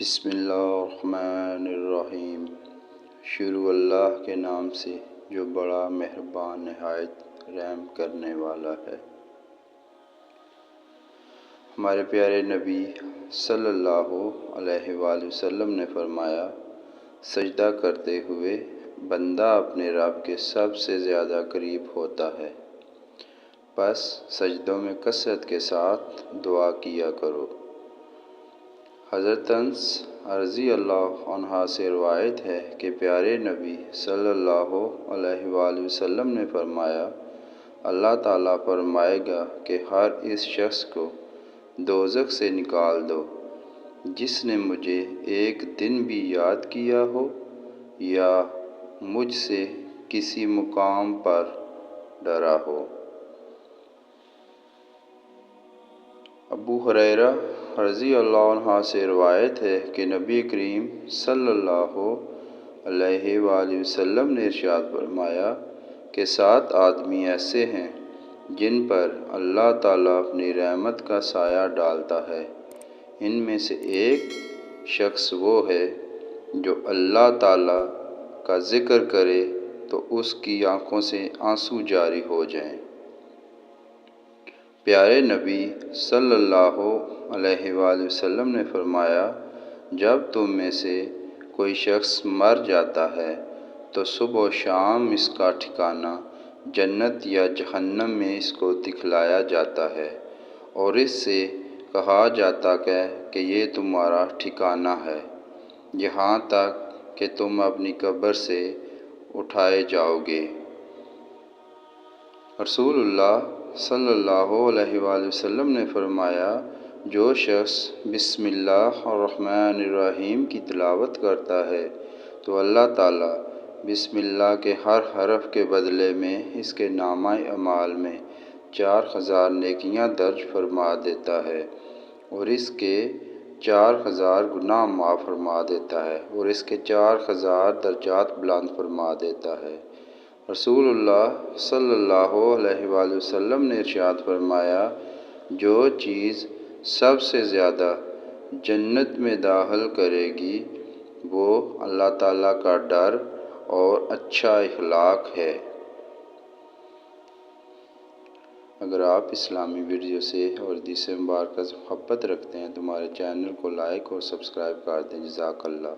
بسم اللہ الرحمن الرحیم۔ شروع اللہ کے نام سے جو بڑا مہربان نہایت رحم کرنے والا ہے۔ ہمارے پیارے نبی صلی اللہ علیہ وآلہ وسلم نے فرمایا، سجدہ کرتے ہوئے بندہ اپنے رب کے سب سے زیادہ قریب ہوتا ہے، پس سجدوں میں کثرت کے ساتھ دعا کیا کرو۔ حضرت انس رضی اللہ عنہ سے روایت ہے کہ پیارے نبی صلی اللہ علیہ وآلہ وسلم نے فرمایا، اللہ تعالیٰ فرمائے گا کہ ہر اس شخص کو دوزخ سے نکال دو جس نے مجھے ایک دن بھی یاد کیا ہو یا مجھ سے کسی مقام پر ڈرا ہو۔ ابو ہریرہ رضی اللہ عنہ سے روایت ہے کہ نبی کریم صلی اللہ علیہ وآلہ وسلم نے ارشاد فرمایا کہ 7 آدمی ایسے ہیں جن پر اللہ تعالیٰ اپنی رحمت کا سایہ ڈالتا ہے۔ ان میں سے ایک شخص وہ ہے جو اللہ تعالیٰ کا ذکر کرے تو اس کی آنکھوں سے آنسو جاری ہو جائیں۔ پیارے نبی صلی اللہ علیہ وآلہ وسلم نے فرمایا، جب تم میں سے کوئی شخص مر جاتا ہے تو صبح و شام اس کا ٹھکانہ جنت یا جہنم میں اس کو دکھلایا جاتا ہے اور اس سے کہا جاتا ہے کہ یہ تمہارا ٹھکانہ ہے، یہاں تک کہ تم اپنی قبر سے اٹھائے جاؤ گے۔ رسول اللہ صلی اللہ علیہ وآلہ وسلم نے فرمایا، جو شخص بسم اللہ الرحمن الرحیم کی تلاوت کرتا ہے تو اللہ تعالیٰ بسم اللہ کے ہر حرف کے بدلے میں اس کے نامہ اعمال میں 4000 نیکیاں درج فرما دیتا ہے اور اس کے 4000 گناہ معاف فرما دیتا ہے اور اس کے 4000 درجات بلند فرما دیتا ہے۔ رسول اللہ صلی اللہ علیہ وآلہ وسلم نے ارشاد فرمایا، جو چیز سب سے زیادہ جنت میں داخل کرے گی وہ اللہ تعالیٰ کا ڈر اور اچھا اخلاق ہے۔ اگر آپ اسلامی ویڈیو سے اور حدیث مبارکہ سے محبت رکھتے ہیں تو ہمارے چینل کو لائک اور سبسکرائب کر دیں۔ جزاک اللہ۔